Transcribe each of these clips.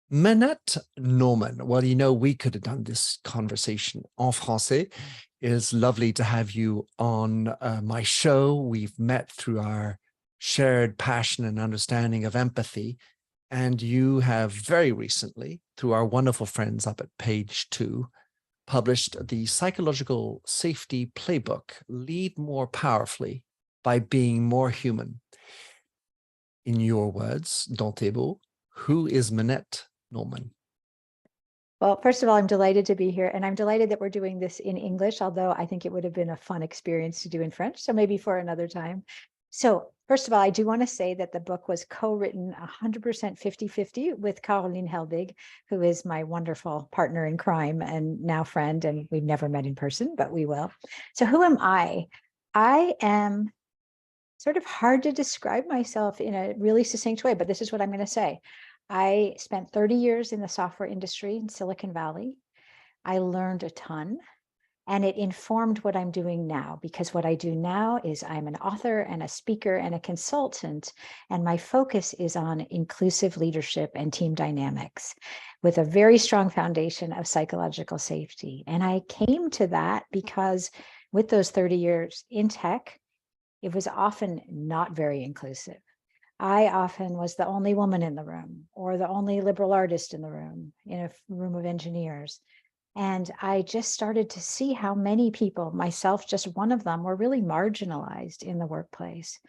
Minette Norman, well, you know, we could have done this conversation en français. It is lovely to have you on my show. We've met through our shared passion and understanding of empathy. And you have very recently, through our wonderful friends up at PageTwo, published the Psychological Safety Playbook, Lead More Powerfully by Being More Human. In your words, dans tes mots, who is Minette Norman? Well, first of all, I'm delighted to be here, and I'm delighted that we're doing this in English, although I think it would have been a fun experience to do in French, so maybe for another time. So first of all, I do want to say that the book was co-written 100% 50-50 with Karolin Helbig, who is my wonderful partner in crime and now friend, and we've never met in person, but we will. So who am I? I am sort of hard to describe myself in a really succinct way, but this is what I'm going to say. I spent 30 years in the software industry in Silicon Valley. I learned a ton, and it informed what I'm doing now, because what I do now is I'm an author and a speaker and a consultant, and my focus is on inclusive leadership and team dynamics with a very strong foundation of psychological safety. And I came to that because with those 30 years in tech, it was often not very inclusive. I often was the only woman in the room or the only liberal artist in the room, in a room of engineers. And I just started to see how many people, myself just one of them, were really marginalized in the workplace.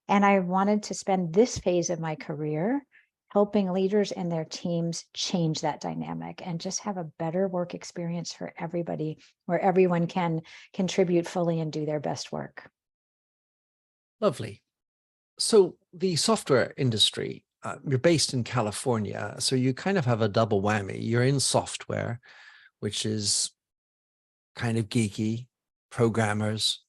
And I wanted to spend this phase of my career helping leaders and their teams change that dynamic and just have a better work experience for everybody, where everyone can contribute fully and do their best work. Lovely. So the software industry, you're based in California, so you kind of have a double whammy. You're in software, which is kind of geeky, programmers,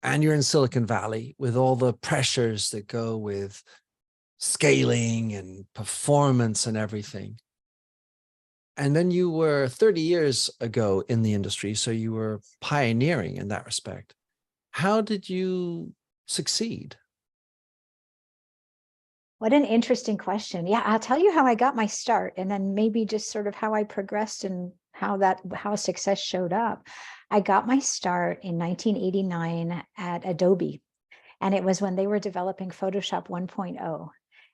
and you're in Silicon Valley with all the pressures that go with scaling and performance and everything. And then you were 30 years ago in the industry, so you were pioneering in that respect. How did you succeed? What an interesting question. Yeah, I'll tell you how I got my start, and then maybe just sort of how I progressed and how success showed up. I got my start in 1989 at Adobe, and it was when they were developing Photoshop 1.0.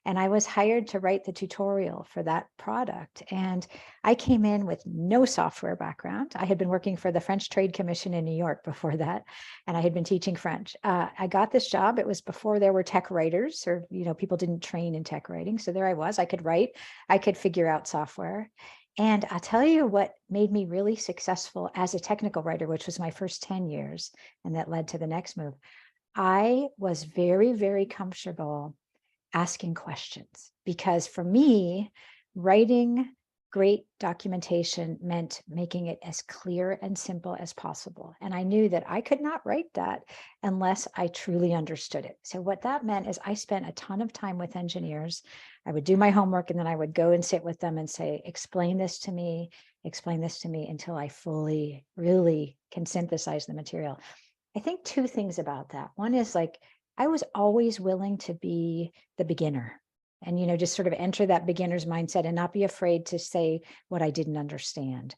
And I was hired to write the tutorial for that product. And I came in with no software background. I had been working for the French Trade Commission in New York before that, and I had been teaching French. I got this job. It was before there were tech writers, or people didn't train in tech writing. So there I was. I could write. I could figure out software. And I'll tell you what made me really successful as a technical writer, which was my first 10 years, and that led to the next move. I was very, very comfortable asking questions, because for me, writing great documentation meant making it as clear and simple as possible. And I knew that I could not write that unless I truly understood it. So what that meant is I spent a ton of time with engineers. I would do my homework, and then I would go and sit with them and say, explain this to me, until I fully, really can synthesize the material. I think two things about that. One is, like, I was always willing to be the beginner and, just sort of enter that beginner's mindset and not be afraid to say what I didn't understand.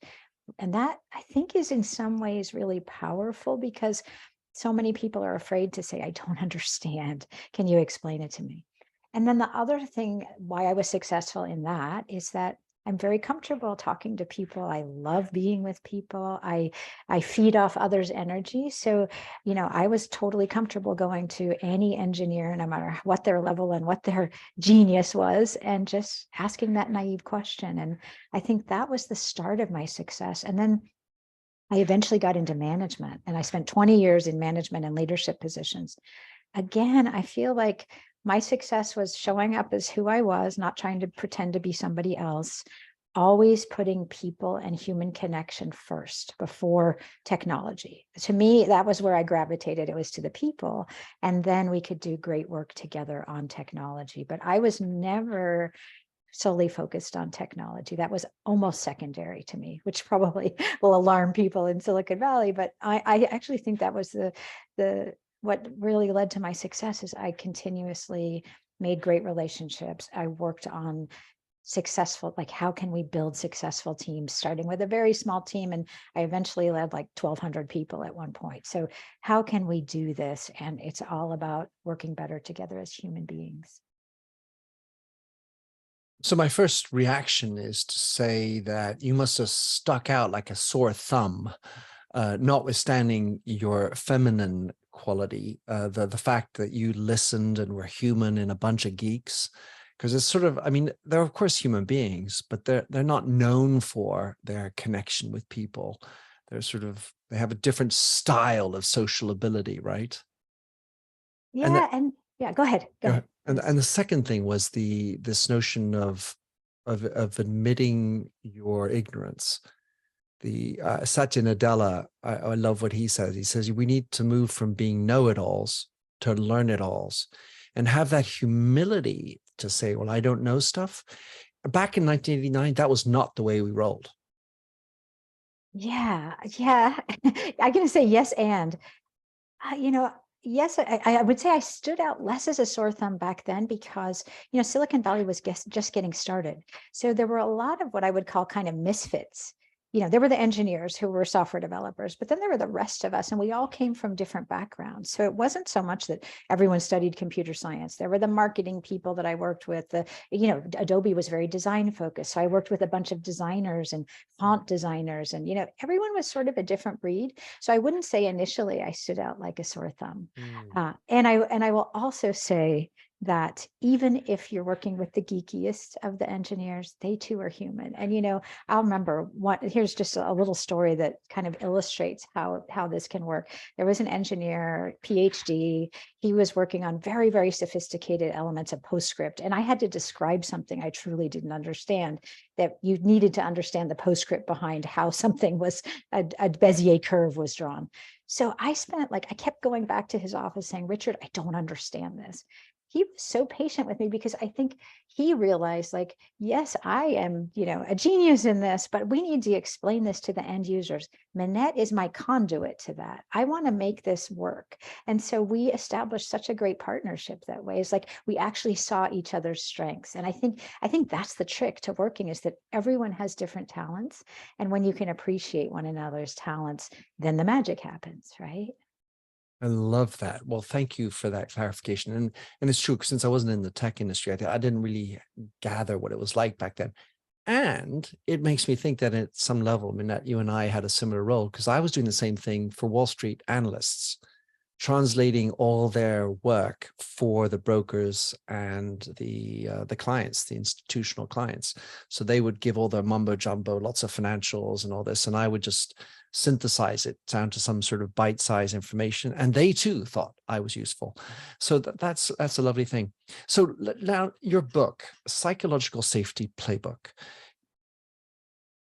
And that, I think, is in some ways really powerful, because so many people are afraid to say, I don't understand. Can you explain it to me? And then the other thing why I was successful in that is that I'm very comfortable talking to people. I love being with people. I feed off others' energy. So, I was totally comfortable going to any engineer, no matter what their level and what their genius was, and just asking that naive question. And I think that was the start of my success. And then I eventually got into management, and I spent 20 years in management and leadership positions. Again, I feel like my success was showing up as who I was, not trying to pretend to be somebody else, always putting people and human connection first before technology. To me, that was where I gravitated. It was to the people, and then we could do great work together on technology. But I was never solely focused on technology. That was almost secondary to me, which probably will alarm people in Silicon Valley. But I actually think that was the what really led to my success. Is I continuously made great relationships. I worked on successful, like how can we build successful teams, starting with a very small team. And I eventually led like 1,200 people at one point. So how can we do this? And it's all about working better together as human beings. So my first reaction is to say that you must have stuck out like a sore thumb, notwithstanding your feminine quality, the fact that you listened and were human in a bunch of geeks. Because it's sort of, I mean, they're of course human beings, but they're not known for their connection with people. They're sort of, they have a different style of social ability, right? And Yeah. And yeah, go ahead. Go ahead. and the second thing was this notion of admitting your ignorance. The Satya Nadella, I love what he says. He says we need to move from being know-it-alls to learn-it-alls, and have that humility to say, well, I don't know stuff. Back in 1989, that was not the way we rolled. Yeah. Yeah. I'm going to say yes. And, yes, I would say I stood out less as a sore thumb back then because, Silicon Valley was just getting started. So there were a lot of what I would call kind of misfits. There were the engineers who were software developers, but then there were the rest of us, and we all came from different backgrounds. So it wasn't so much that everyone studied computer science. There were the marketing people that I worked with. Adobe was very design focused. So I worked with a bunch of designers and font designers, and, everyone was sort of a different breed. So I wouldn't say initially I stood out like a sore thumb. And I will also say that even if you're working with the geekiest of the engineers, they too are human. And, I'll remember here's just a little story that kind of illustrates how this can work. There was an engineer, PhD, he was working on very, very sophisticated elements of PostScript. And I had to describe something I truly didn't understand, that you needed to understand the PostScript behind how something was, a Bezier curve was drawn. So I kept going back to his office saying, Richard, I don't understand this. He was so patient with me because I think he realized, like, yes, I am, a genius in this, but we need to explain this to the end users. Minette is my conduit to that. I want to make this work. And so we established such a great partnership that way. It's like we actually saw each other's strengths. And I think that's the trick to working, is that everyone has different talents. And when you can appreciate one another's talents, then the magic happens, right? I love that. Well, thank you for that clarification. And it's true, since I wasn't in the tech industry, I didn't really gather what it was like back then. And it makes me think that at some level, Minette, you and I had a similar role, because I was doing the same thing for Wall Street analysts, translating all their work for the brokers and the clients, the institutional clients. So they would give all their mumbo jumbo, lots of financials and all this, and I would just synthesize it down to some sort of bite-sized information. And they too thought I was useful. So that's a lovely thing. So now your book, Psychological Safety Playbook.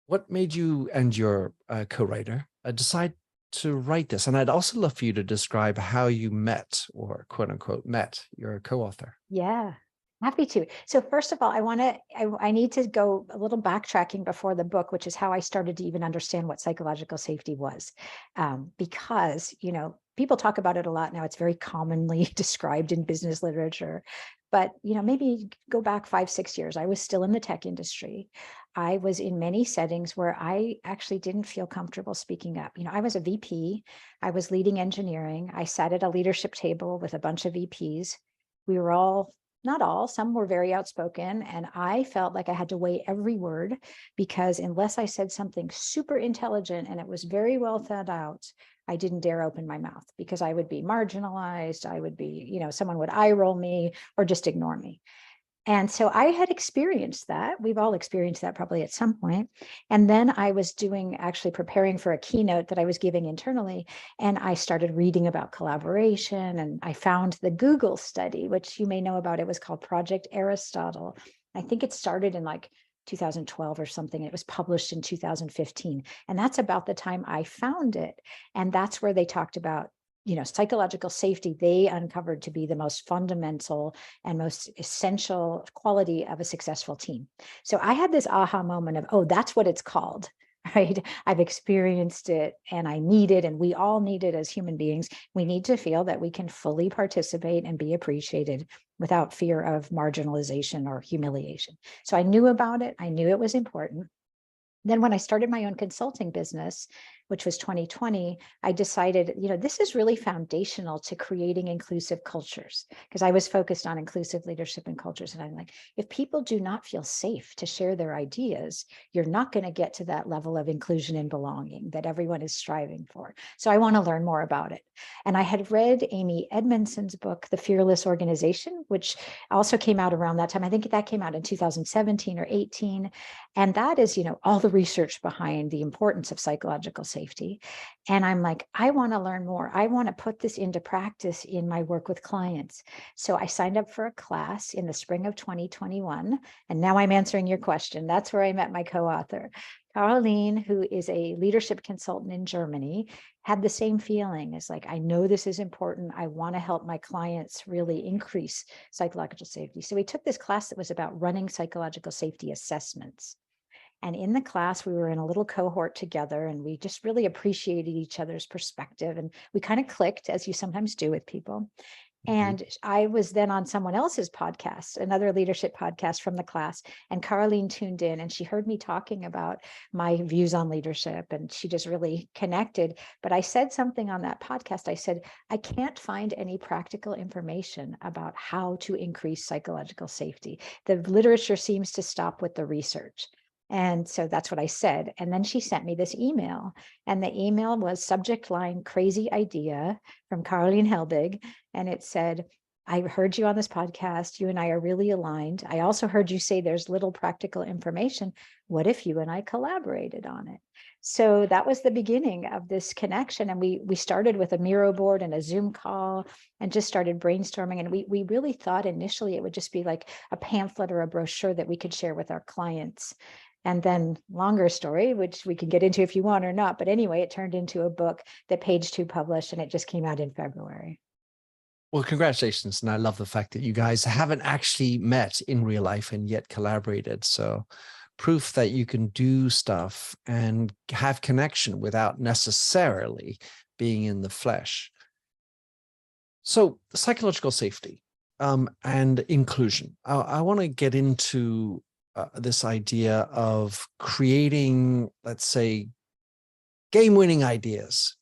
What made you and your co-writer decide to write this? And I'd also love for you to describe how you met, or quote unquote met, your co-author. Yeah, happy to. So first of all, I need to go a little backtracking before the book, which is how I started to even understand what psychological safety was. Because, people talk about it a lot now. It's very commonly described in business literature. But, maybe go back 5-6 years. I was still in the tech industry. I was in many settings where I actually didn't feel comfortable speaking up. I was a VP. I was leading engineering. I sat at a leadership table with a bunch of VPs. We were all, not all, some were very outspoken. And I felt like I had to weigh every word, because unless I said something super intelligent and it was very well thought out, I didn't dare open my mouth, because I would be marginalized. I would be, someone would eye roll me or just ignore me. And so I had experienced that. We've all experienced that probably at some point. And then I was actually preparing for a keynote that I was giving internally. And I started reading about collaboration, and I found the Google study, which you may know about. It was called Project Aristotle. I think it started in like 2012 or something. It was published in 2015. And that's about the time I found it. And that's where they talked about, psychological safety. They uncovered to be the most fundamental and most essential quality of a successful team. So I had this aha moment of, oh, that's what it's called. right? I've experienced it and I need it, and we all need it as human beings. We need to feel that we can fully participate and be appreciated without fear of marginalization or humiliation. So I knew about it. I knew it was important. Then when I started my own consulting business, which was 2020, I decided, this is really foundational to creating inclusive cultures, because I was focused on inclusive leadership and cultures. And I'm like, if people do not feel safe to share their ideas, you're not going to get to that level of inclusion and belonging that everyone is striving for. So I want to learn more about it. And I had read Amy Edmondson's book, The Fearless Organization, which also came out around that time. I think that came out in 2017 or 18. And that is, all the research behind the importance of psychological safety. And I'm like, I want to learn more. I want to put this into practice in my work with clients. So I signed up for a class in the spring of 2021. And now I'm answering your question. That's where I met my co-author. Karolin, who is a leadership consultant in Germany, had the same feeling. It's like, I know this is important. I want to help my clients really increase psychological safety. So we took this class that was about running psychological safety assessments. And in the class, we were in a little cohort together, and we just really appreciated each other's perspective. And we kind of clicked, as you sometimes do with people. And I was then on someone else's podcast, another leadership podcast from the class, and Karolin tuned in and she heard me talking about my views on leadership, and she just really connected. But I said something on that podcast. I said, I can't find any practical information about how to increase psychological safety. The literature seems to stop with the research. And so that's what I said. And then she sent me this email, and the email was subject line, crazy idea, from Karolin Helbig. And it said, I heard you on this podcast. You and I are really aligned. I also heard you say there's little practical information. What if you and I collaborated on it? So that was the beginning of this connection. And we started with a Miro board and a Zoom call and just started brainstorming. And we really thought initially it would just be like a pamphlet or a brochure that we could share with our clients. And then, longer story, which we can get into if you want or not. But anyway, it turned into a book that PageTwo published, and it just came out in February. Well, congratulations. And I love the fact that you guys haven't actually met in real life and yet collaborated. So proof that you can do stuff and have connection without necessarily being in the flesh. So psychological safety and inclusion. I want to get into this idea of creating, let's say, game-winning ideas.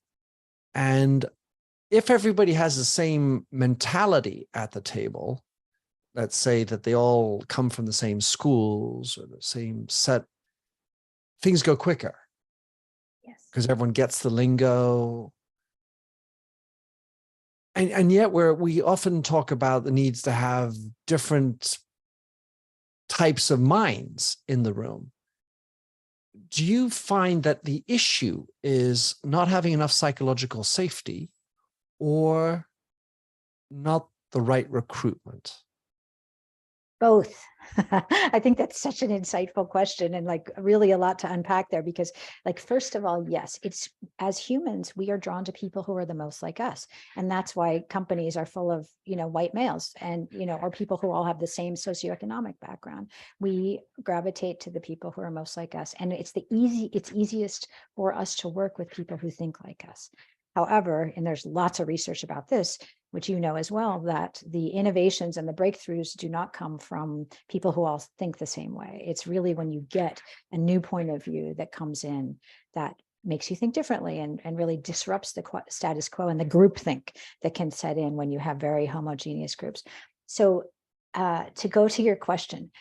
And if everybody has the same mentality at the table, let's say that they all come from the same schools or the same set, things go quicker. Yes. Because everyone gets the lingo. And yet we often talk about the needs to have different types of minds in the room. Do you find that the issue is not having enough psychological safety or not the right recruitment? Both. I think that's such an insightful question, and like really a lot to unpack there, because like, first of all, yes, it's, as humans, we are drawn to people who are the most like us. And that's why companies are full of, white males and, or people who all have the same socioeconomic background. We gravitate to the people who are most like us. And it's easiest for us to work with people who think like us. However, and there's lots of research about this, which you know as well, that the innovations and the breakthroughs do not come from people who all think the same way. It's really when you get a new point of view that comes in that makes you think differently and really disrupts the status quo and the groupthink that can set in when you have very homogeneous groups. So to go to your question,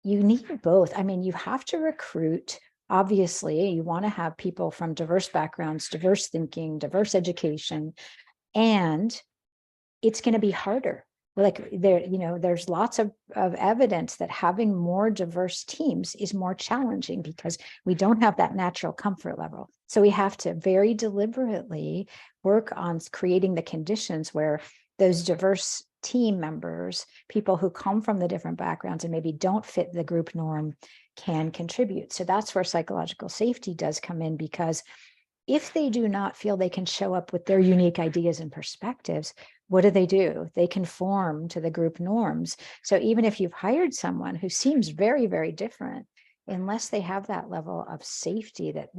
you need both. I mean, you have to recruit. Obviously, you want to have people from diverse backgrounds, diverse thinking, diverse education, and it's going to be harder. Like there's lots of evidence that having more diverse teams is more challenging because we don't have that natural comfort level. So we have to very deliberately work on creating the conditions where those diverse team members, people who come from the different backgrounds and maybe don't fit the group norm, can contribute. So that's where psychological safety does come in, because if they do not feel they can show up with their unique ideas and perspectives, what do? They conform to the group norms. So even if you've hired someone who seems very, very different, unless they have that level of safety that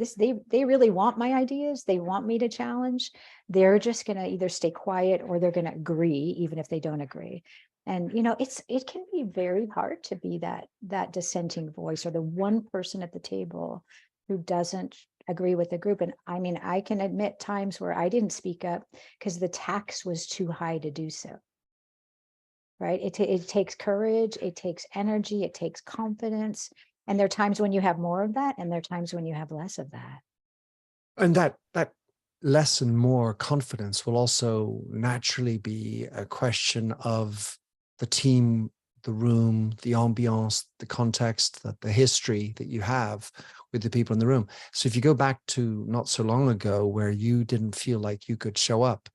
they really want my ideas, they want me to challenge, they're just going to either stay quiet or they're going to agree, even if they don't agree. And, it can be very hard to be that dissenting voice, or the one person at the table who doesn't agree with the group. And I mean, I can admit times where I didn't speak up because the tax was too high to do so. Right? It takes courage, it takes energy, it takes confidence. And there are times when you have more of that, and there are times when you have less of that. And that less and more confidence will also naturally be a question of the team, the room, the ambiance, the context, the history that you have with the people in the room. So if you go back to not so long ago where you didn't feel like you could show up,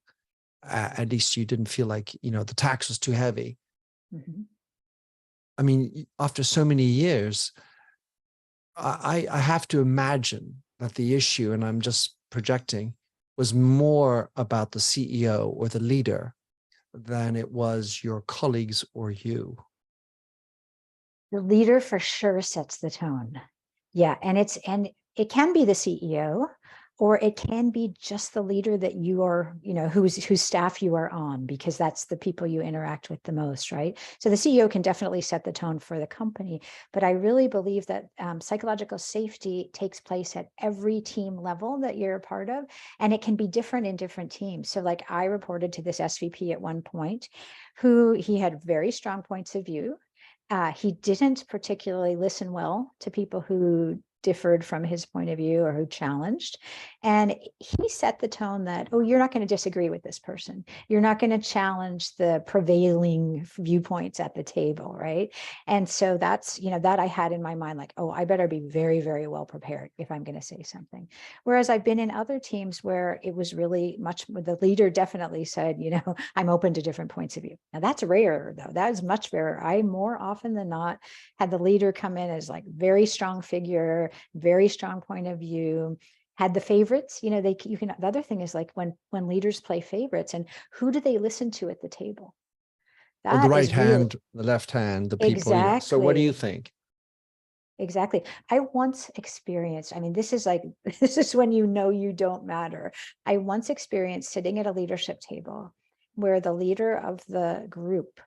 at least you didn't feel like, the tax was too heavy. Mm-hmm. I mean, after so many years, I have to imagine that the issue, and I'm just projecting, was more about the CEO or the leader than it was your colleagues or you. The leader for sure sets the tone. Yeah. And it can be the CEO, or it can be just the leader that you are, whose staff you are on, because that's the people you interact with the most, right? So the CEO can definitely set the tone for the company. But I really believe that psychological safety takes place at every team level that you're a part of, and it can be different in different teams. So like I reported to this SVP at one point, he had very strong points of view. He didn't particularly listen well to people who differed from his point of view or who challenged. And he set the tone that, oh, you're not going to disagree with this person. You're not going to challenge the prevailing viewpoints at the table, right? And so that's, that I had in my mind, like, oh, I better be very, very well prepared if I'm going to say something. Whereas I've been in other teams where it was really much, the leader definitely said, I'm open to different points of view. Now that's rare though. That is much rarer. I more often than not had the leader come in as like very strong figure, very strong point of view, had the favorites. The other thing is like when leaders play favorites, and who do they listen to at the table? Well, the That right is really hand, the left hand, the people, So what do you exactly. think? Exactly. I once experienced, I mean, this is this is when you don't matter. I once experienced sitting at a leadership table where the leader of the group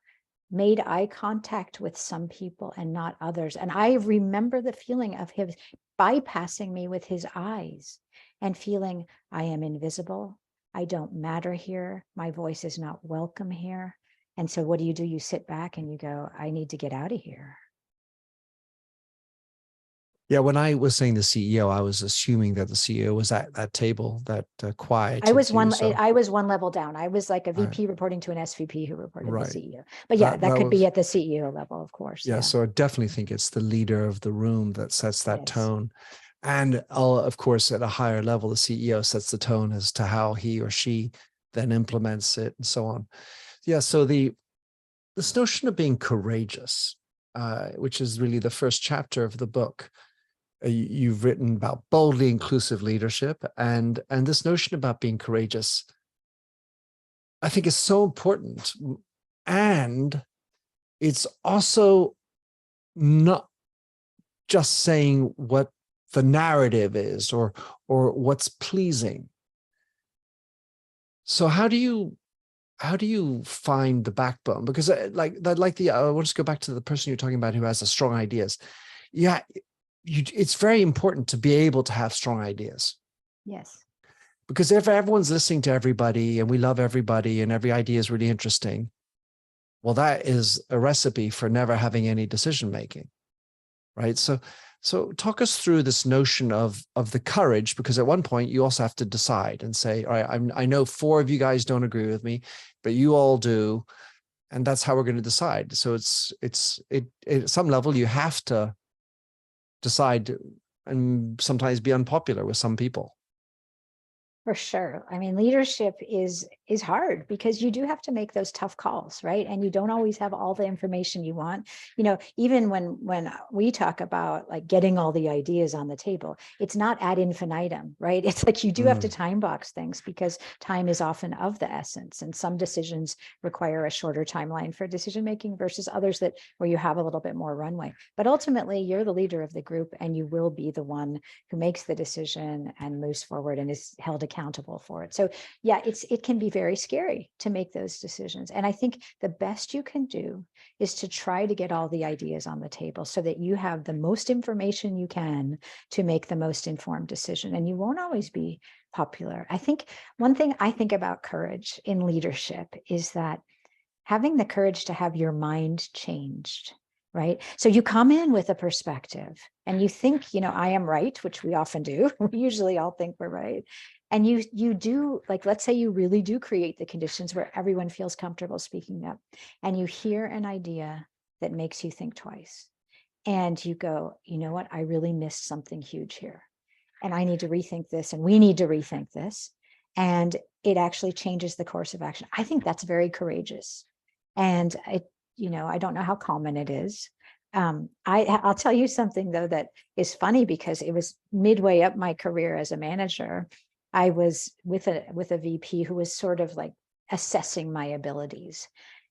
made eye contact with some people and not others. And I remember the feeling of him bypassing me with his eyes and feeling, I am invisible. I don't matter here. My voice is not welcome here. And so what do? You sit back and you go, I need to get out of here. Yeah, when I was saying the CEO, I was assuming that the CEO was at that table that quieted you. So I was one level down. I was like a right, VP reporting to an SVP who reported to the right. CEO. But yeah, that could was be at the CEO level, of course. yeah. Yeah. So I definitely think it's the leader of the room that sets that Yes. tone, and of course, at a higher level, the CEO sets the tone as to how he or she then implements it and so on. Yeah. So this notion of being courageous, which is really the first chapter of the book. You've written about boldly inclusive leadership, and this notion about being courageous, I think, is so important. And it's also not just saying what the narrative is or what's pleasing. So how do you find the backbone? Because I want to go back to the person you're talking about who has the strong ideas. Yeah, it's very important to be able to have strong ideas. Yes. Because if everyone's listening to everybody and we love everybody and every idea is really interesting, well, that is a recipe for never having any decision making, right? So talk us through this notion of the courage, because at one point you also have to decide and say, all right, I know 4 of you guys don't agree with me, but you all do, and that's how we're going to decide. So it's at some level you have to decide and sometimes be unpopular with some people. For sure. I mean, leadership is hard because you do have to make those tough calls, right? And you don't always have all the information you want. You know, even when we talk about like getting all the ideas on the table, it's not ad infinitum, right? It's like you do have to time box things because time is often of the essence, and some decisions require a shorter timeline for decision making versus others that where you have a little bit more runway. But ultimately, you're the leader of the group, and you will be the one who makes the decision and moves forward and is held accountable for it. So yeah, it can be very scary to make those decisions. And I think the best you can do is to try to get all the ideas on the table so that you have the most information you can to make the most informed decision. And you won't always be popular. I think one thing I think about courage in leadership is that having the courage to have your mind changed, right? So you come in with a perspective and you think, you know, I am right, which we often do. We usually all think we're right. And you do, like, let's say you really do create the conditions where everyone feels comfortable speaking up, and you hear an idea that makes you think twice. And you go, you know what, I really missed something huge here. And I need to rethink this, and we need to rethink this. And it actually changes the course of action. I think that's very courageous. And you know, I don't know how common it is. I'll tell you something though that is funny, because it was midway up my career as a manager. I was with a VP who was sort of like assessing my abilities,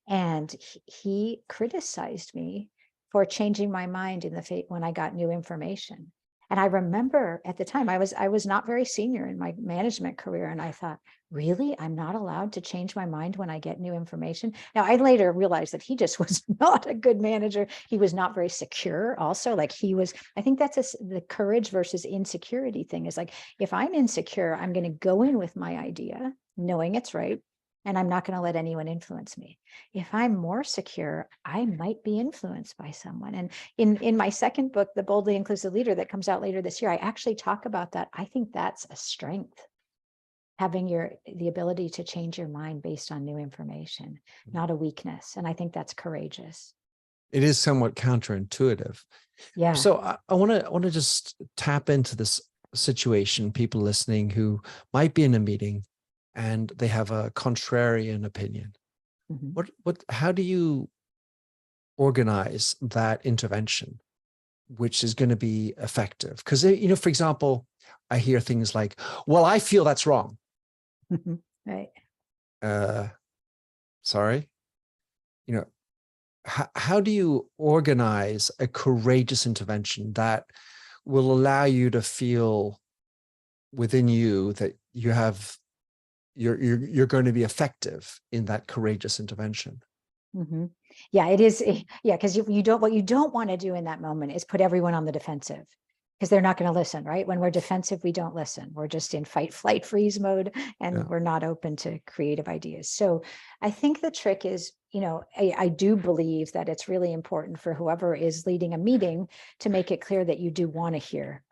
and he criticized me for changing my mind when I got new information. And I remember at the time I was not very senior in my management career, and I thought, really, I'm not allowed to change my mind when I get new information? Now, I later realized that he just was not a good manager. He was not very secure also. Like I think that's the courage versus insecurity thing, is like, if I'm insecure, I'm going to go in with my idea, knowing it's right, and I'm not going to let anyone influence me. If I'm more secure, I might be influenced by someone. And in my second book, The Boldly Inclusive Leader, that comes out later this year, I actually talk about that. I think that's a strength, having the ability to change your mind based on new information, not a weakness. And I think that's courageous. It is somewhat counterintuitive. Yeah. So I want to just tap into this situation, people listening who might be in a meeting and they have a contrarian opinion. How do you organize that intervention, which is going to be effective? Because, you know, for example, I hear things like, well, I feel that's wrong. Right. Sorry. You know, how do you organize a courageous intervention that will allow you to feel within you that you're going to be effective in that courageous intervention? Yeah, it is. Yeah, because what you don't want to do in that moment is put everyone on the defensive, because they're not going to listen, right? When we're defensive, we don't listen. We're just in fight, flight, freeze mode, and we're not open to creative ideas. So I think the trick is, you know, I do believe that it's really important for whoever is leading a meeting to make it clear that you do want to hear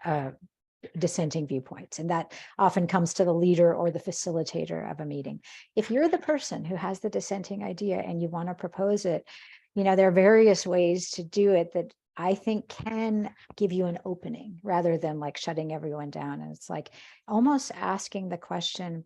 dissenting viewpoints. And that often comes to the leader or the facilitator of a meeting. If you're the person who has the dissenting idea and you want to propose it, you know, there are various ways to do it that I think can give you an opening rather than like shutting everyone down. And it's like almost asking the question,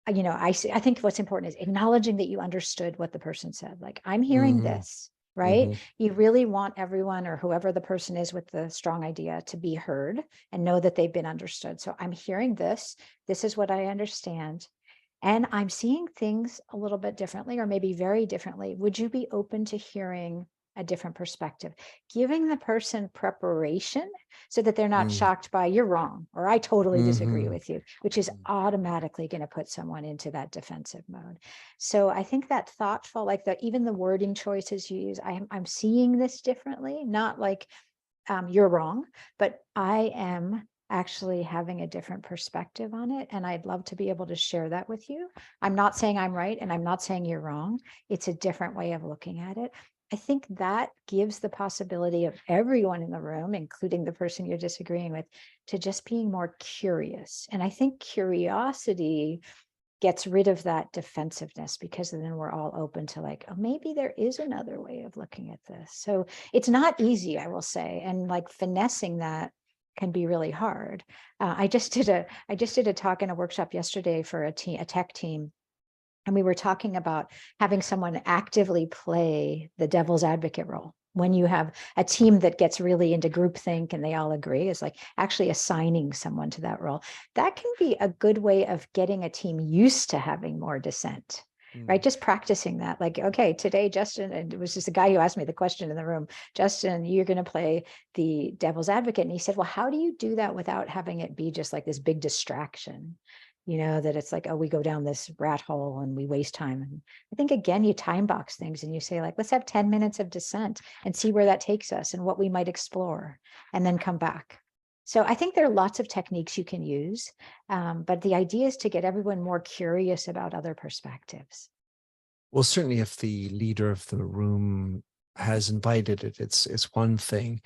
you know, I think what's important is acknowledging that you understood what the person said. Like, I'm hearing this, right? You really want everyone, or whoever the person is with the strong idea, to be heard and know that they've been understood. So I'm hearing this. This is what I understand. And I'm seeing things a little bit differently, or maybe very differently. Would you be open to hearing a different perspective? Giving the person preparation so that they're not shocked by, you're wrong, or I totally disagree with you, which is automatically going to put someone into that defensive mode. So I think that thoughtful, like even the wording choices you use, I'm seeing this differently, not like you're wrong, but I am actually having a different perspective on it. And I'd love to be able to share that with you. I'm not saying I'm right, and I'm not saying you're wrong. It's a different way of looking at it. I think that gives the possibility of everyone in the room, including the person you're disagreeing with, to just being more curious. And I think curiosity gets rid of that defensiveness, because then we're all open to like, oh, maybe there is another way of looking at this. So it's not easy, I will say. And like finessing that can be really hard. I just did a talk in a workshop yesterday for a tech team. And we were talking about having someone actively play the devil's advocate role. When you have a team that gets really into groupthink and they all agree, is like actually assigning someone to that role. That can be a good way of getting a team used to having more dissent, right? Just practicing that. Like, okay, today, Justin, and it was just a guy who asked me the question in the room, Justin, you're going to play the devil's advocate. And he said, well, how do you do that without having it be just like this big distraction? That it's like, oh, we go down this rat hole and we waste time. And I think, again, you time box things and you say, like, let's have 10 minutes of dissent and see where that takes us and what we might explore and then come back. So I think there are lots of techniques you can use, but the idea is to get everyone more curious about other perspectives. Well, certainly if the leader of the room has invited it, it's one thing.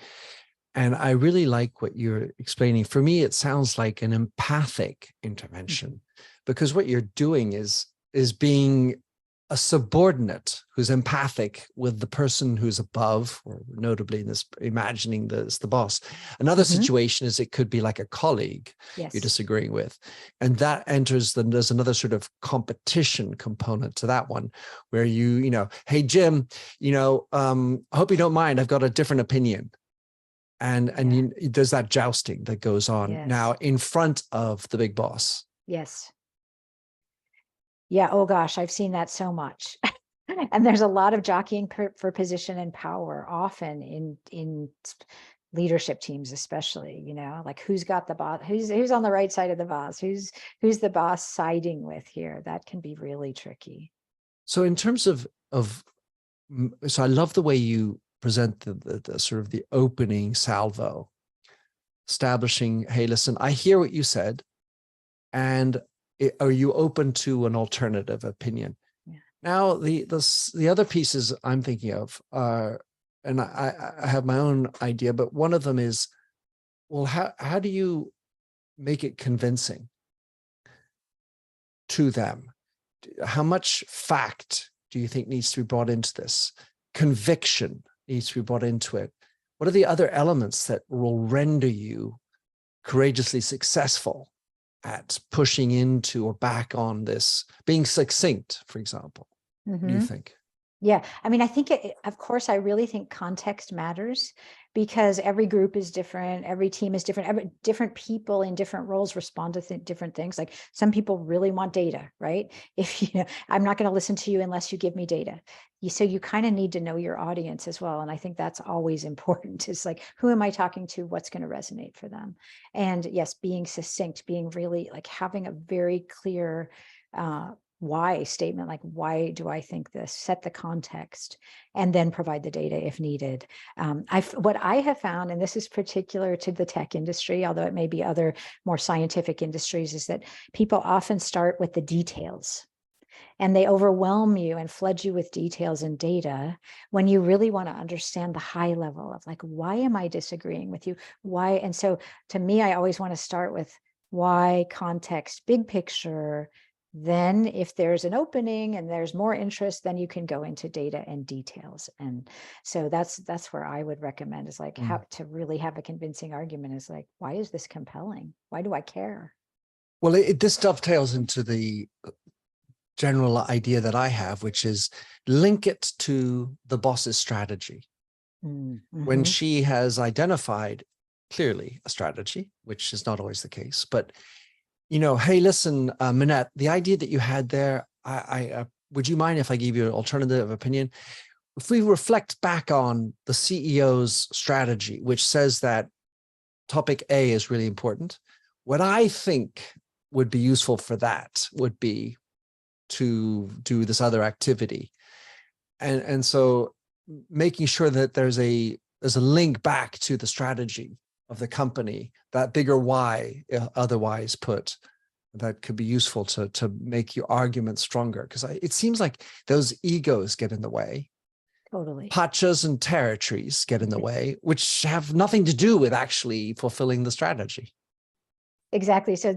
And I really like what you're explaining. For me, it sounds like an empathic intervention, because what you're doing is being a subordinate who's empathic with the person who's above, or notably in this, imagining this, the boss. Another situation is it could be like a colleague you're disagreeing with. And that enters, then there's another sort of competition component to that one, where hey, Jim, I hope you don't mind, I've got a different opinion. And there's that jousting that goes on now in front of the big boss. Yes. Yeah. Oh gosh, I've seen that so much. And there's a lot of jockeying for position and power, often in leadership teams, especially, like who's got the boss, who's on the right side of the boss, who's the boss siding with here. That can be really tricky. So in terms of so I love the way you present the sort of the opening salvo, establishing, hey, listen, I hear what you said, and are you open to an alternative opinion? Yeah. Now, the other pieces I'm thinking of are, and I have my own idea, but one of them is, well, how do you make it convincing to them? How much fact do you think needs to be brought into this? Conviction needs to be brought into it. What are the other elements that will render you courageously successful at pushing into or back on this, being succinct, for example? What do you think? Yeah, I mean, I think, of course, I really think context matters, because every group is different, every team is different, different people in different roles respond to different things. Like some people really want data, right? If I'm not going to listen to you unless you give me data. So you kind of need to know your audience as well. And I think that's always important. It's like, who am I talking to? What's going to resonate for them? And yes, being succinct, being really like having a very clear why statement, like, why do I think this? Set the context and then provide the data if needed. What I have found, and this is particular to the tech industry, although it may be other more scientific industries, is that people often start with the details. And they overwhelm you and flood you with details and data when you really want to understand the high level of, like, why am I disagreeing with you? Why? And so to me, I always want to start with why, context, big picture. Then if there's an opening and there's more interest, then you can go into data and details. And so that's where I would recommend, is like, how to really have a convincing argument is like, why is this compelling? Why do I care? Well, this dovetails into the general idea that I have, which is link it to the boss's strategy. When she has identified clearly a strategy, which is not always the case, but hey, listen, Minette, the idea that you had there, I would you mind if I gave you an alternative opinion? If we reflect back on the CEO's strategy, which says that topic A is really important, what I think would be useful for that would be to do this other activity. And so making sure that there's a link back to the strategy of the company, that bigger why, otherwise put, that could be useful to make your argument stronger. Because it seems like those egos get in the way. Totally. Patchas and territories get in the way, which have nothing to do with actually fulfilling the strategy. Exactly. So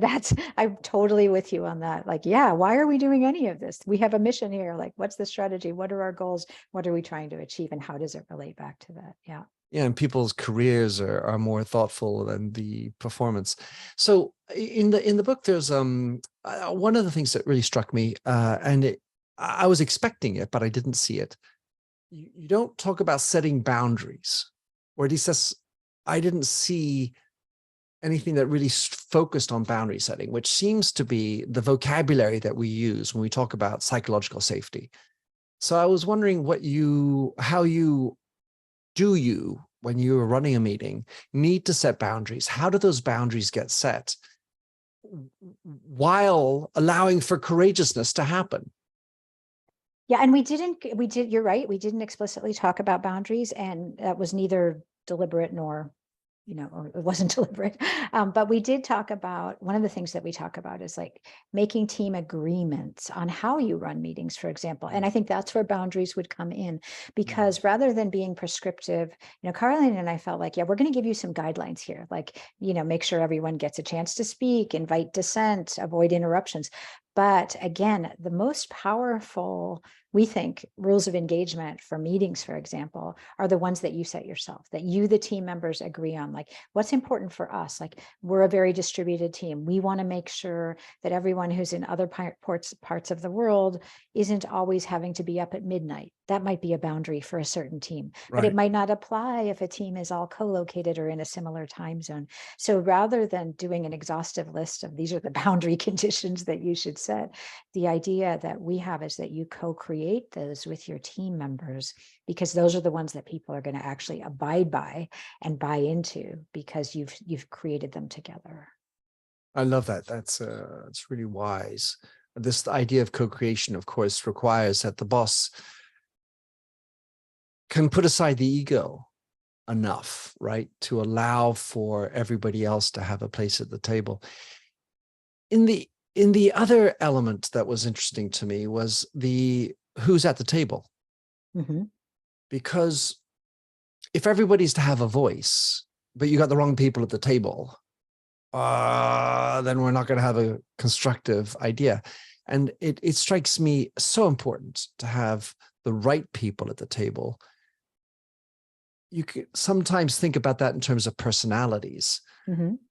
I'm totally with you on that. Like, yeah, why are we doing any of this? We have a mission here. Like, what's the strategy? What are our goals? What are we trying to achieve? And how does it relate back to that? Yeah. Yeah, and people's careers are more thoughtful than the performance. So in the book, there's one of the things that really struck me, I was expecting it, but I didn't see it. You don't talk about setting boundaries, or at least I didn't see anything that really focused on boundary setting, which seems to be the vocabulary that we use when we talk about psychological safety. So I was wondering how you, when you're running a meeting, need to set boundaries. How do those boundaries get set while allowing for courageousness to happen? Yeah, and you're right. We didn't explicitly talk about boundaries, and that was neither deliberate nor, or it wasn't deliberate. But we did talk about, one of the things that we talk about is like making team agreements on how you run meetings, for example. And I think that's where boundaries would come in, because rather than being prescriptive, Karolin and I felt like, yeah, we're going to give you some guidelines here, like, make sure everyone gets a chance to speak, invite dissent, avoid interruptions. But again, the most powerful, we think, rules of engagement for meetings, for example, are the ones that you set yourself, that you, the team members, agree on. Like, what's important for us? Like, we're a very distributed team. We want to make sure that everyone who's in other parts of the world isn't always having to be up at midnight. That might be a boundary for a certain team, but it might not apply if a team is all co-located or in a similar time zone. So rather than doing an exhaustive list of these are the boundary conditions that you should set, the idea that we have is that you co-create those with your team members, because those are the ones that people are going to actually abide by and buy into, because you've created them together. I love that. That's really wise. This idea of co-creation, of course, requires that the boss can put aside the ego enough, right, to allow for everybody else to have a place at the table. In the other element that was interesting to me was the who's at the table. Mm-hmm. Because if everybody's to have a voice, but you got the wrong people at the table, then we're not going to have a constructive idea. And it strikes me so important to have the right people at the table. You could sometimes think about that in terms of personalities,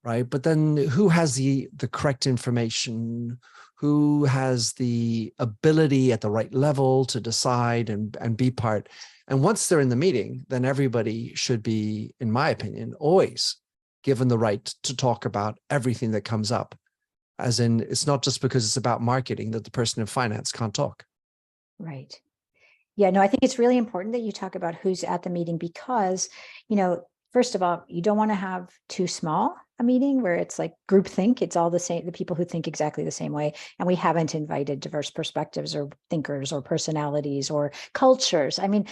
right? But then who has the correct information? Who has the ability at the right level to decide and be part? And once they're in the meeting, then everybody should be, in my opinion, always given the right to talk about everything that comes up. As in, it's not just because it's about marketing that the person in finance can't talk. Right. Yeah, no, I think it's really important that you talk about who's at the meeting, because, first of all, you don't want to have too small a meeting where it's like groupthink. It's all the same, the people who think exactly the same way. And we haven't invited diverse perspectives or thinkers or personalities or cultures. I mean,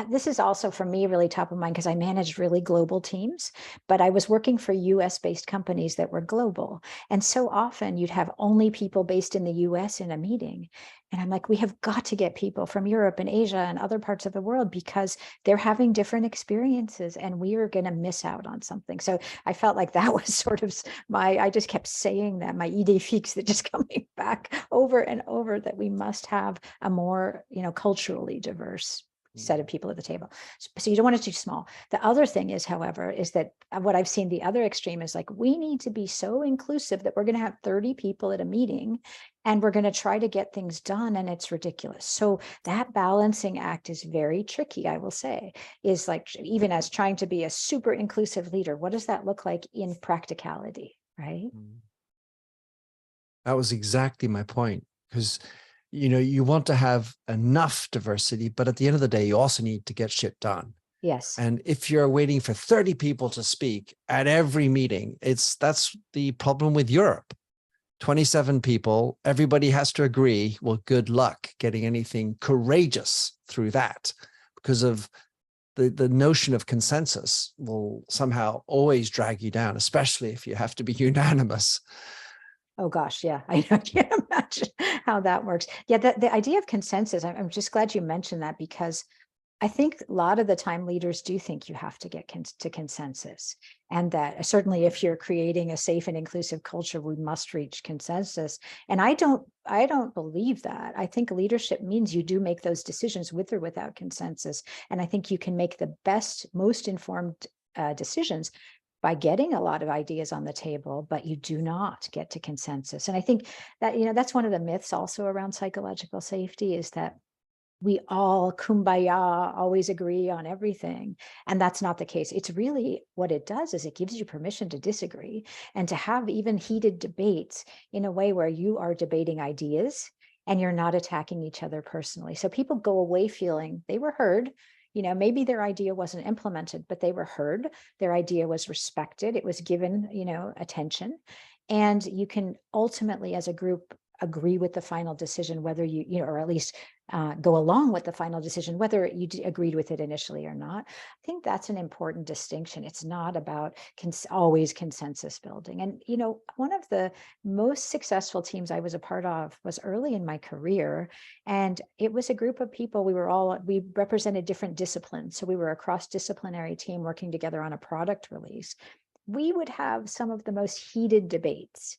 this is also for me really top of mind because I managed really global teams, but I was working for US based companies that were global. And so often you'd have only people based in the US in a meeting. And I'm like, we have got to get people from Europe and Asia and other parts of the world, because they're having different experiences and we are going to miss out on something. So I felt like that was sort of I just kept saying that, my idée fixe that just coming back over and over, that we must have a more, culturally diverse set of people at the table. So you don't want it too small. The other thing is, however, is that what I've seen the other extreme is like, we need to be so inclusive that we're going to have 30 people at a meeting and we're going to try to get things done, and it's ridiculous. So that balancing act is very tricky, I will say, is like, even as trying to be a super inclusive leader, what does that look like in practicality, right? That was exactly my point, because you want to have enough diversity, but at the end of the day, you also need to get shit done. Yes. And if you're waiting for 30 people to speak at every meeting, that's the problem with Europe. 27 people, everybody has to agree. Well, good luck getting anything courageous through that, because of the notion of consensus will somehow always drag you down, especially if you have to be unanimous. Oh gosh, yeah, I can't imagine how that works. Yeah, the idea of consensus, I'm just glad you mentioned that, because I think a lot of the time leaders do think you have to get to consensus, and that certainly if you're creating a safe and inclusive culture, we must reach consensus. And I don't believe that. I think leadership means you do make those decisions with or without consensus. And I think you can make the best, most informed decisions by getting a lot of ideas on the table, but you do not get to consensus. And I think that, that's one of the myths also around psychological safety, is that we all kumbaya, always agree on everything. And that's not the case. It's really, what it does is it gives you permission to disagree and to have even heated debates in a way where you are debating ideas and you're not attacking each other personally. So people go away feeling they were heard. Maybe their idea wasn't implemented, but they were heard. Their idea was respected. It was given, attention. And you can ultimately, as a group, agree with the final decision, whether or at least go along with the final decision, whether you agreed with it initially or not. I think that's an important distinction. It's not about always consensus building. And, one of the most successful teams I was a part of was early in my career. And it was a group of people, we represented different disciplines. So we were a cross-disciplinary team working together on a product release. We would have some of the most heated debates.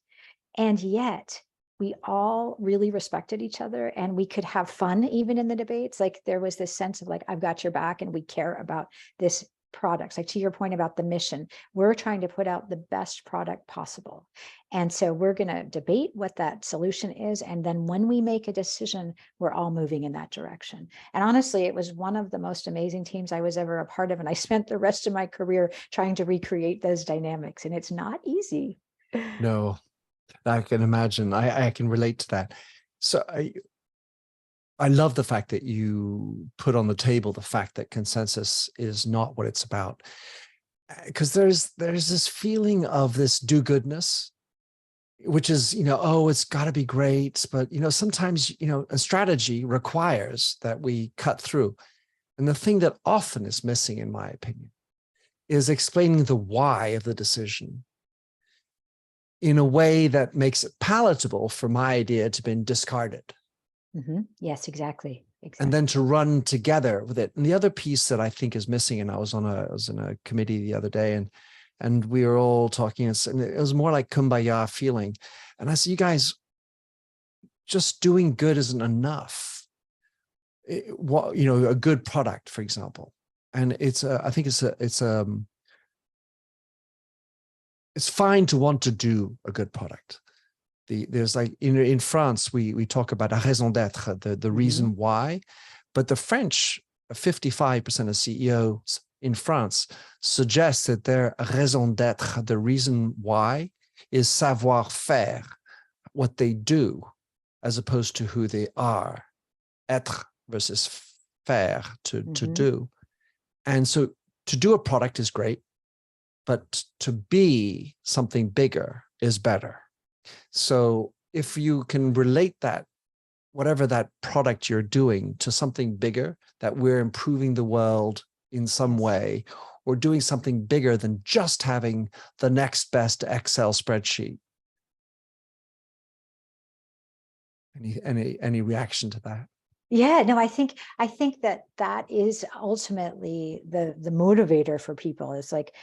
And yet, we all really respected each other, and we could have fun even in the debates. Like, there was this sense of like, I've got your back and we care about this product. Like, to your point about the mission, we're trying to put out the best product possible. And so we're going to debate what that solution is. And then when we make a decision, we're all moving in that direction. And honestly, it was one of the most amazing teams I was ever a part of. And I spent the rest of my career trying to recreate those dynamics, and it's not easy. No, I can imagine. I can relate to that. So I love the fact that you put on the table the fact that consensus is not what it's about, because there's this feeling of this do-goodness, which is, oh, it's got to be great. But, sometimes, a strategy requires that we cut through. And the thing that often is missing, in my opinion, is explaining the why of the decision in a way that makes it palatable for my idea to be discarded. Mm-hmm. Yes, exactly. And then to run together with it. And the other piece that I think is missing, and I was in a committee the other day, and we were all talking, and it was more like kumbaya feeling. And I said, you guys, just doing good isn't enough. A good product, for example. And I think it's fine to want to do a good product. There's like in France, we talk about a raison d'être, the reason why, but the French, 55% of CEOs in France suggest that their raison d'être, the reason why, is savoir faire, what they do, as opposed to who they are. Être versus faire, to do. And so to do a product is great, but to be something bigger is better. So if you can relate that, whatever that product you're doing, to something bigger, that we're improving the world in some way, or doing something bigger than just having the next best Excel spreadsheet. Any reaction to that? Yeah, no, I think that is ultimately the motivator for people. It's like,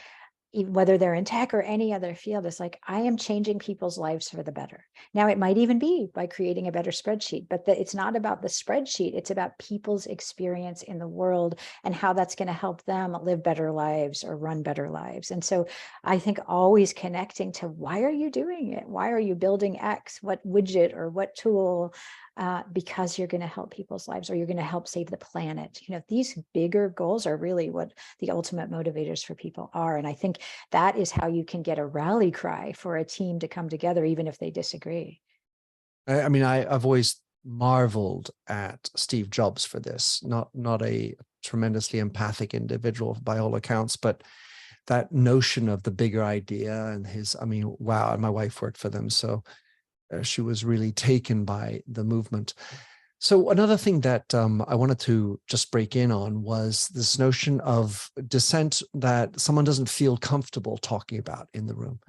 whether they're in tech or any other field, it's like, I am changing people's lives for the better. Now, it might even be by creating a better spreadsheet, but it's not about the spreadsheet. It's about people's experience in the world and how that's going to help them live better lives or run better lives. And so I think always connecting to, why are you doing it? Why are you building X? What widget or what tool? Because you're going to help people's lives, or you're going to help save the planet. These bigger goals are really what the ultimate motivators for people are. And I think that is how you can get a rally cry for a team to come together, even if they disagree. I mean, I've always marveled at Steve Jobs for this, not a tremendously empathic individual by all accounts, but that notion of the bigger idea and wow. And my wife worked for them, so she was really taken by the movement. So another thing that I wanted to just break in on was this notion of dissent that someone doesn't feel comfortable talking about in the room.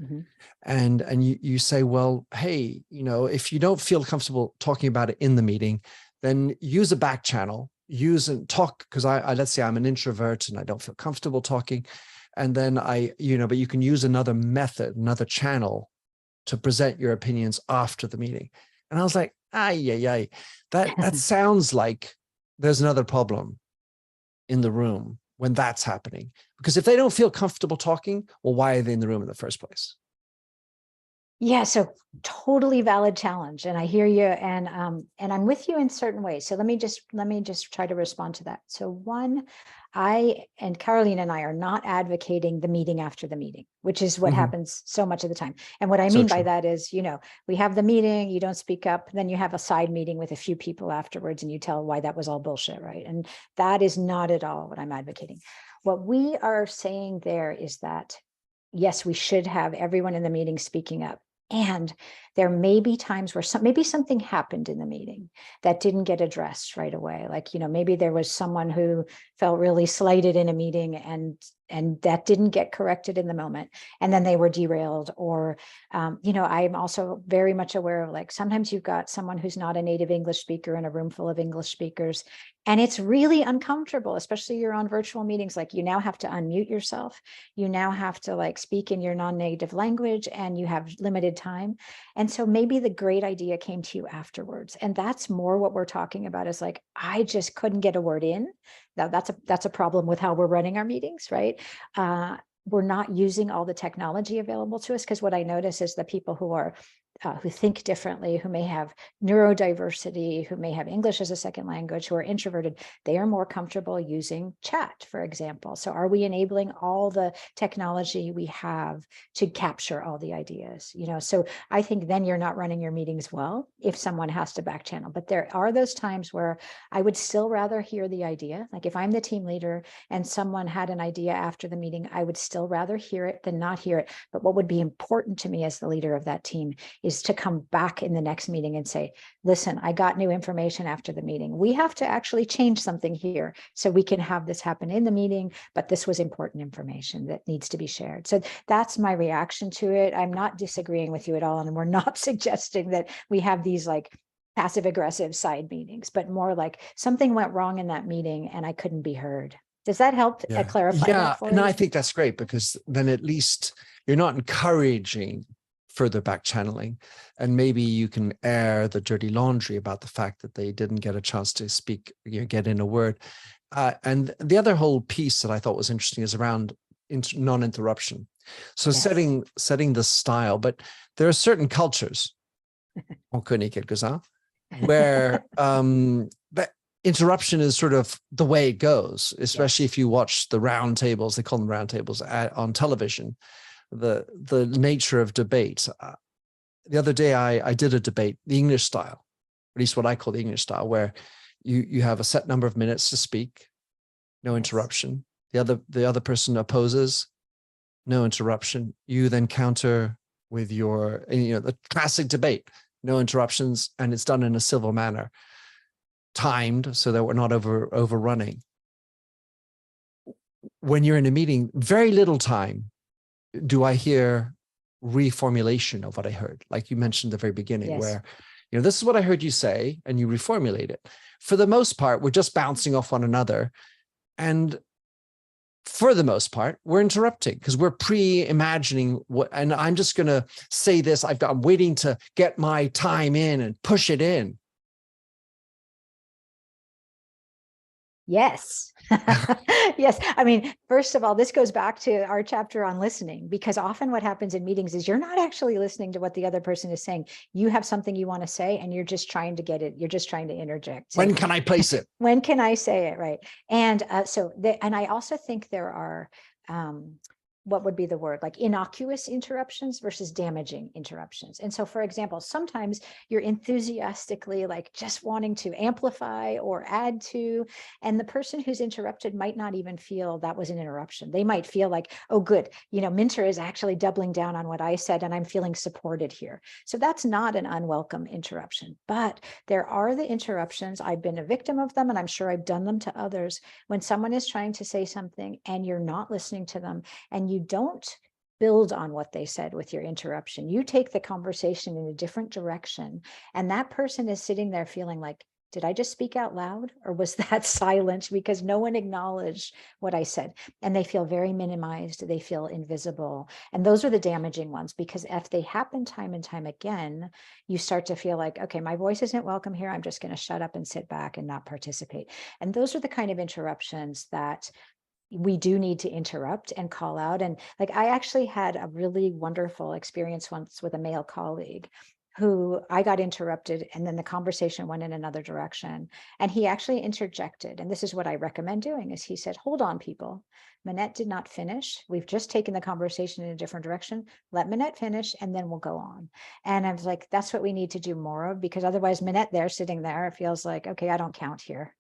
And you say, well, hey, if you don't feel comfortable talking about it in the meeting, then use a back channel use and talk, because I let's say I'm an introvert and I don't feel comfortable talking. And then but you can use another method, another channel to present your opinions after the meeting. And I was like, that sounds like there's another problem in the room when that's happening. Because if they don't feel comfortable talking, well, why are they in the room in the first place? Yeah, so totally valid challenge, and I hear you, and I'm with you in certain ways. So let me just try to respond to that. So one, I and Karolin and I are not advocating the meeting after the meeting, which is what happens so much of the time. And what I mean by that is, we have the meeting, you don't speak up, then you have a side meeting with a few people afterwards, and you tell why that was all bullshit, right? And that is not at all what I'm advocating. What we are saying there is that, yes, we should have everyone in the meeting speaking up. And there may be times where maybe something happened in the meeting that didn't get addressed right away. Like, maybe there was someone who felt really slighted in a meeting and that didn't get corrected in the moment. And then they were derailed. Or, I'm also very much aware of, like, sometimes you've got someone who's not a native English speaker in a room full of English speakers. And it's really uncomfortable, especially you're on virtual meetings. Like, you now have to unmute yourself. You now have to speak in your non-native language, and you have limited time. And so maybe the great idea came to you afterwards. And that's more what we're talking about, is like, I just couldn't get a word in. Now that's a problem with how we're running our meetings, right? We're not using all the technology available to us, because what I notice is the people who think differently, who may have neurodiversity, who may have English as a second language, who are introverted, they are more comfortable using chat, for example. So are we enabling all the technology we have to capture all the ideas? So I think then you're not running your meetings well if someone has to back channel. But there are those times where I would still rather hear the idea. Like, if I'm the team leader and someone had an idea after the meeting, I would still rather hear it than not hear it. But what would be important to me as the leader of that team is to come back in the next meeting and say, listen, I got new information after the meeting. We have to actually change something here so we can have this happen in the meeting, but this was important information that needs to be shared. So that's my reaction to it. I'm not disagreeing with you at all. And we're not suggesting that we have these passive aggressive side meetings, but more like something went wrong in that meeting and I couldn't be heard. Does that help clarify that for you? And I think that's great, because then at least you're not encouraging further back channeling, and maybe you can air the dirty laundry about the fact that they didn't get a chance to speak, get in a word. And the other whole piece that I thought was interesting is around non-interruption. So Yes. setting the style, but there are certain cultures, where that interruption is sort of the way it goes, especially if you watch the round tables, they call them round tables on television. The nature of debate. The other day, I did a debate, the English style, at least what I call the English style, where you have a set number of minutes to speak, no interruption. The other person opposes, no interruption. You then counter with the classic debate, no interruptions, and it's done in a civil manner, timed so that we're not overrunning. When you're in a meeting, very little time do I hear reformulation of what I heard, like you mentioned at the very beginning, where, this is what I heard you say, and you reformulate it. For the most part, we're just bouncing off one another. And for the most part, we're interrupting because we're pre-imagining what, and I'm just going to say this, I'm waiting to get my time in and push it in. Yes. Yes. I mean, first of all, this goes back to our chapter on listening, because often what happens in meetings is you're not actually listening to what the other person is saying. You have something you want to say, and you're just trying to get it. You're just trying to interject. When can I place it? When can I say it? Right. And and I also think there are, what would be the word, like innocuous interruptions versus damaging interruptions. And so, for example, sometimes you're enthusiastically just wanting to amplify or add to, and the person who's interrupted might not even feel that was an interruption. They might feel like, oh, good, Minter is actually doubling down on what I said, and I'm feeling supported here. So that's not an unwelcome interruption. But there are the interruptions, I've been a victim of them, and I'm sure I've done them to others, when someone is trying to say something and you're not listening to them, and you don't build on what they said with your interruption. You take the conversation in a different direction, and that person is sitting there feeling like did I just speak out loud, or was that silence? Because no one acknowledged what I said, and they feel very minimized. They feel invisible. And those are the damaging ones, because if they happen time and time again, you start to feel like, okay, my voice isn't welcome here. I'm just going to shut up and sit back and not participate. And those are the kind of interruptions that we do need to interrupt and call out. And like, I actually had a really wonderful experience once with a male colleague who I got interrupted, and then the conversation went in another direction. And he actually interjected. And this is what I recommend doing, is he said, hold on, people. Minette did not finish. We've just taken the conversation in a different direction. Let Minette finish, and then we'll go on. And I was like, that's what we need to do more of, because otherwise Minette there sitting there, it feels like, okay, I don't count here.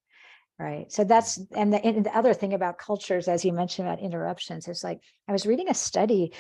Right. So that's, and the other thing about cultures, as you mentioned about interruptions, is like, I was reading a study,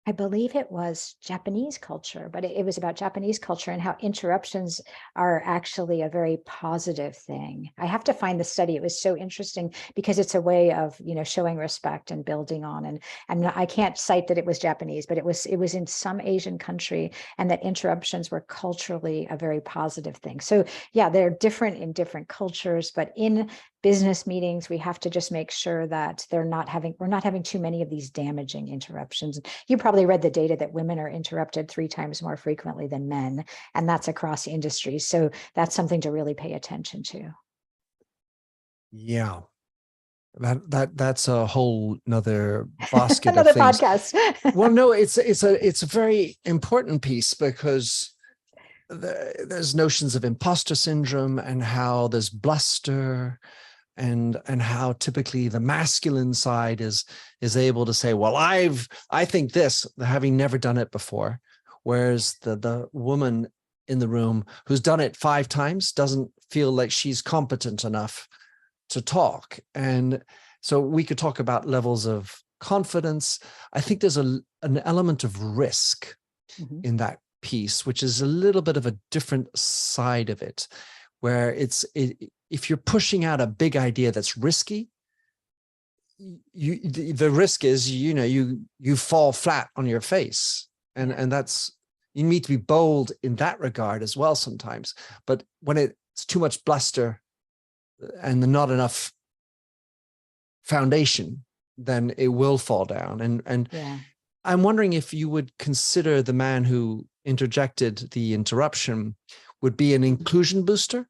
I believe it was Japanese culture, but it was about Japanese culture and how interruptions are actually a very positive thing. I have to find the study. It was so interesting because it's a way of, showing respect and building on. And I can't cite that it was Japanese, but it was in some Asian country, and that interruptions were culturally a very positive thing. So yeah, they're different in different cultures, but in business meetings, we have to just make sure that we're not having too many of these damaging interruptions. You probably read the data that women are interrupted 3 times more frequently than men, and that's across industries. So that's something to really pay attention to. Yeah. That's a whole nother basket Another of things. podcast. Well, no, it's a very important piece, because there's notions of imposter syndrome, and how there's bluster, and how typically the masculine side is able to say, well, I think this, having never done it before, whereas the woman in the room who's done it 5 times doesn't feel like she's competent enough to talk. And so we could talk about levels of confidence. I think there's an element of risk in that piece, which is a little bit of a different side of it, where if you're pushing out a big idea that's risky, the risk is, you fall flat on your face. And that's, you need to be bold in that regard as well sometimes. But when it's too much bluster and not enough foundation, then it will fall down. And I'm wondering if you would consider the man who interjected the interruption would be an inclusion booster.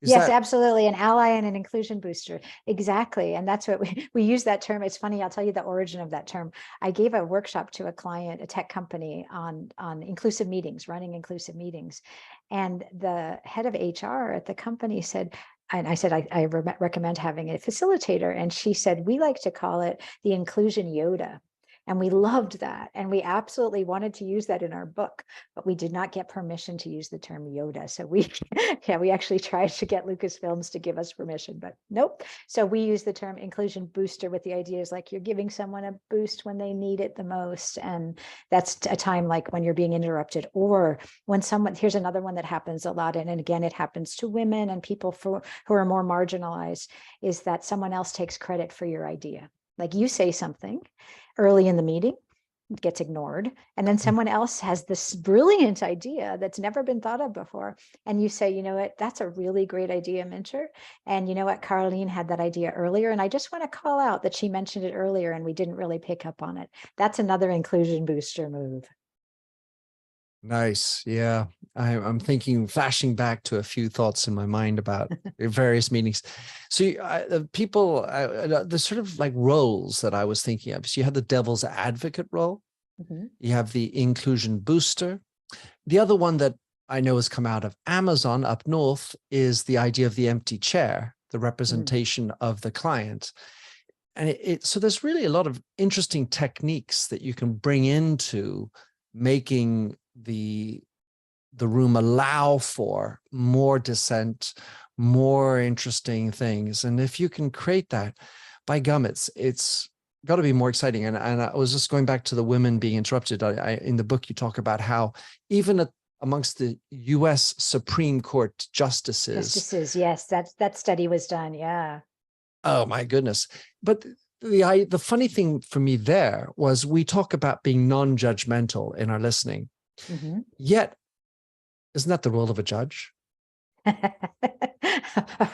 Yes, absolutely. An ally and an inclusion booster. Exactly. And that's what we use that term. It's funny. I'll tell you the origin of that term. I gave a workshop to a client, a tech company, on inclusive meetings, running inclusive meetings. And the head of HR at the company said, and I said, I recommend having a facilitator. And she said, we like to call it the inclusion Yoda. And we loved that. And we absolutely wanted to use that in our book, but we did not get permission to use the term Yoda. So we actually tried to get Lucasfilms to give us permission, but nope. So we use the term inclusion booster, with the idea is like you're giving someone a boost when they need it the most. And that's a time like when you're being interrupted, or when here's another one that happens a lot. And again, it happens to women and people who are more marginalized, is that someone else takes credit for your idea. Like you say something early in the meeting, it gets ignored, and then someone else has this brilliant idea that's never been thought of before, and you say, you know what, that's a really great idea, Minter. And you know what, Karolin had that idea earlier, and I just want to call out that she mentioned it earlier and we didn't really pick up on it. That's another inclusion booster move. Nice. Yeah. I'm flashing back to a few thoughts in my mind about various meetings. So the sort of like roles that I was thinking of. So you have the devil's advocate role. You have the inclusion booster. The other one that I know has come out of Amazon up north is the idea of the empty chair, the representation of the client. And so there's really a lot of interesting techniques that you can bring into making the room allow for more dissent, more interesting things. And if you can create that, by gum, it's got to be more exciting. And I was just going back to the women being interrupted. In the book, you talk about how even amongst the U.S. Supreme Court justices, yes, that study was done. Yeah. Oh my goodness. But the funny thing for me there was, we talk about being non-judgmental in our listening. Yet, isn't that the role of a judge?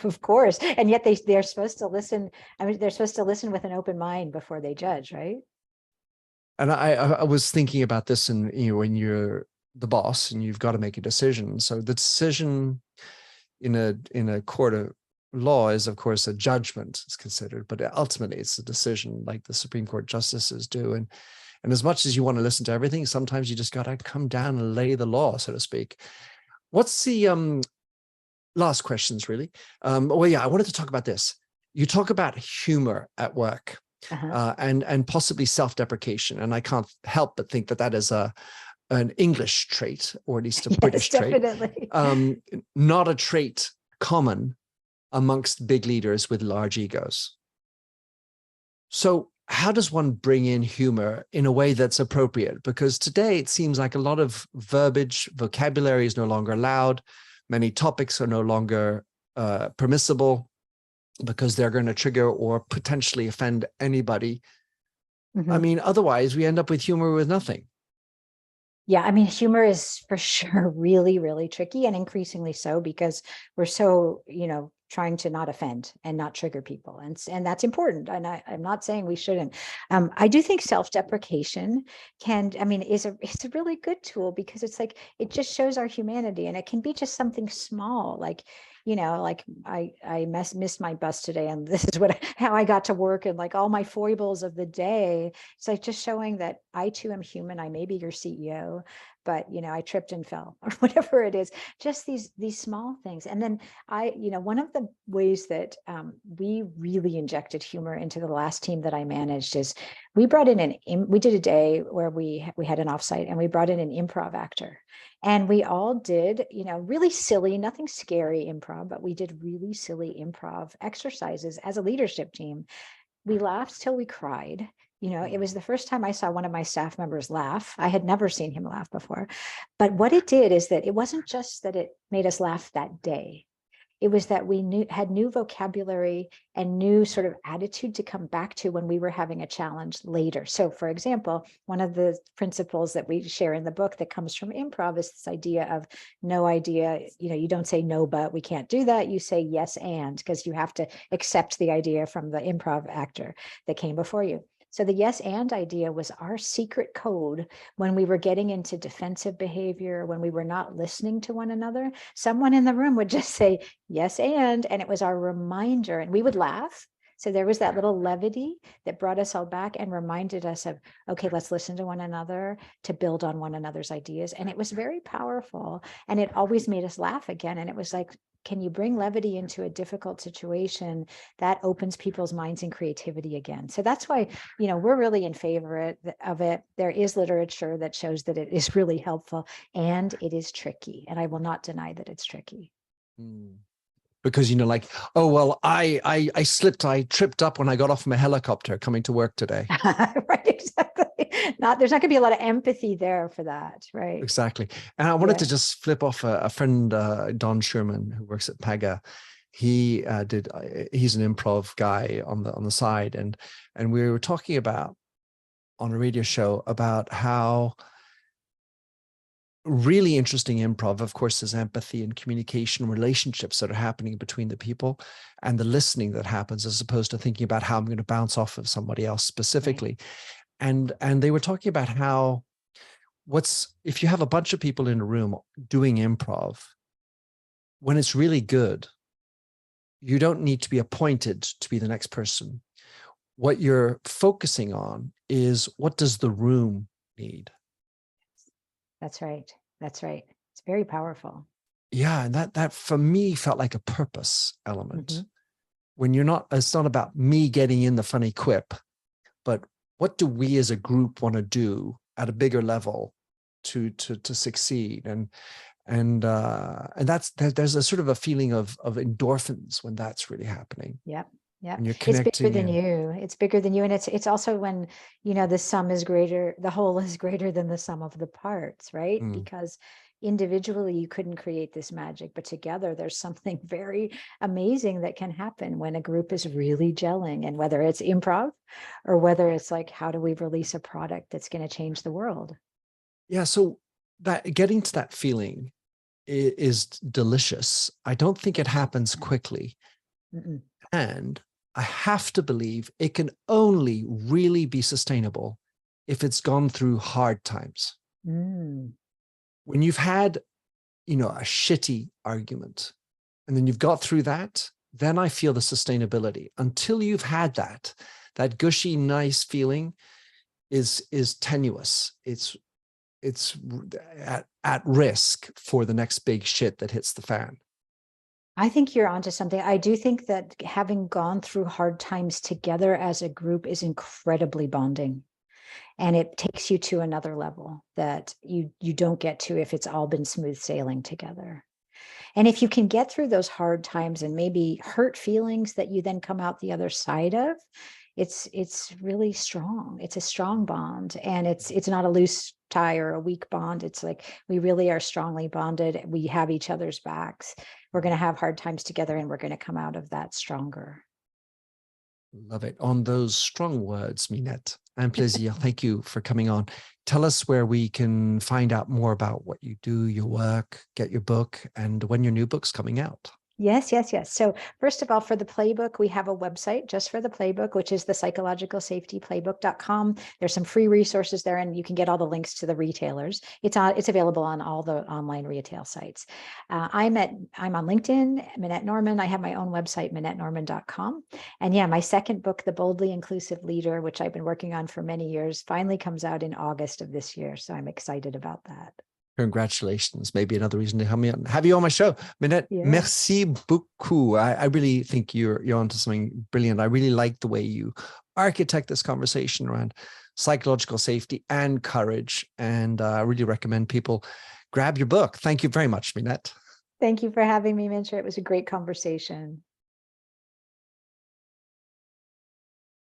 Of course. And yet they're supposed to listen. I mean, they're supposed to listen with an open mind before they judge, right? And I was thinking about this, and when you're the boss and you've got to make a decision. So the decision in a court of law is, of course, a judgment is considered, but ultimately it's a decision, like the Supreme Court justices do. And as much as you want to listen to everything, sometimes you just got to come down and lay the law, so to speak. What's the last questions, really? Well, yeah, I wanted to talk about this. You talk about humor at work. And possibly self-deprecation. And I can't help but think that that is an English trait, or at least a British trait. Definitely. Not a trait common amongst big leaders with large egos. So how does one bring in humor in a way that's appropriate? Because today it seems like a lot of vocabulary is no longer allowed. Many topics are no longer permissible, because they're going to trigger or potentially offend anybody. I mean, otherwise we end up with humor with nothing. Yeah, I mean, humor is for sure really, really tricky, and increasingly so, because we're so, trying to not offend and not trigger people. And that's important. And I'm not saying we shouldn't. I do think self-deprecation it's a really good tool, because it's like, it just shows our humanity, and it can be just something small, like, like I missed my bus today, and this is how I got to work, and like all my foibles of the day. It's like just showing that I too am human. I may be your CEO, but I tripped and fell, or whatever it is. Just these small things. And then one of the ways that we really injected humor into the last team that I managed is we brought in we did a day where we had an offsite, and we brought in an improv actor. And we all did, really silly, nothing scary improv, but we did really silly improv exercises as a leadership team. We laughed till we cried. It was the first time I saw one of my staff members laugh. I had never seen him laugh before. But what it did is that it wasn't just that it made us laugh that day. It was that we had new vocabulary and new sort of attitude to come back to when we were having a challenge later. So, for example, one of the principles that we share in the book that comes from improv is this idea of no idea. You don't say no, but we can't do that. You say yes, and, because you have to accept the idea from the improv actor that came before you. So the yes and idea was our secret code when we were getting into defensive behavior, when we were not listening to one another. Someone in the room would just say yes and it was our reminder, and we would laugh. So there was that little levity that brought us all back and reminded us of, okay, let's listen to one another to build on one another's ideas. And it was very powerful, and it always made us laugh again. And it was like, can you bring levity into a difficult situation? That opens people's minds and creativity again. So that's why, we're really in favor of it. There is literature that shows that it is really helpful, and it is tricky. And I will not deny that it's tricky. Because, like, oh, well, I tripped up when I got off my helicopter coming to work today. Right, exactly. There's not going to be a lot of empathy there for that, right? Exactly. And I wanted to just flip off a friend, Don Sherman, who works at PAGA. He's an improv guy on the side, and we were talking about on a radio show about how really interesting improv, of course, is empathy and communication, relationships that are happening between the people, and the listening that happens, as opposed to thinking about how I'm going to bounce off of somebody else specifically. Right. And they were talking about how if you have a bunch of people in a room doing improv, when it's really good, you don't need to be appointed to be the next person. What you're focusing on is, what does the room need? That's right. That's right. It's very powerful. Yeah. And that for me felt like a purpose element. When it's not about me getting in the funny quip, but what do we as a group want to do at a bigger level to succeed? And there's a sort of a feeling of endorphins when that's really happening. Yep. Yeah, you're connecting. It's bigger than you. It's bigger than you. And it's also when, the sum is greater, the whole is greater than the sum of the parts, right? Because individually you couldn't create this magic, but together there's something very amazing that can happen when a group is really gelling. And whether it's improv or whether it's like, how do we release a product that's going to change the world? Yeah. So that getting to that feeling, is delicious. I don't think it happens quickly. Mm-mm. And I have to believe it can only really be sustainable if it's gone through hard times. Mm. When you've had, a shitty argument, and then you've got through that, then I feel the sustainability. Until you've had that gushy, nice feeling is tenuous. It's at risk for the next big shit that hits the fan. I think you're onto something. I do think that having gone through hard times together as a group is incredibly bonding. And it takes you to another level that you don't get to if it's all been smooth sailing together. And if you can get through those hard times and maybe hurt feelings that you then come out the other side of, it's really strong. It's a strong bond, and it's not a loose tie or a weak bond. It's like we really are strongly bonded. We have each other's backs. We're going to have hard times together, and we're going to come out of that stronger. Love it. On those strong words, Minette, and plaisir. Thank you for coming on. Tell us where we can find out more about what you do, your work, get your book, and when your new book's coming out. Yes. So first of all, for the playbook, we have a website just for the playbook, which is the Psychological Safety Playbook.com. There's some free resources there, and you can get all the links to the retailers. It's available on all the online retail sites. I'm on LinkedIn, Minette Norman. I have my own website, MinetteNorman.com. And yeah, my second book, The Boldly Inclusive Leader, which I've been working on for many years, finally comes out in August of this year. So I'm excited about that. Congratulations. Maybe another reason to have you on my show. Minette, Yeah. merci beaucoup. I really think you're onto something brilliant. I really like the way you architect this conversation around psychological safety and courage. And I really recommend people grab your book. Thank you very much, Minette. Thank you for having me, Mincher. It was a great conversation.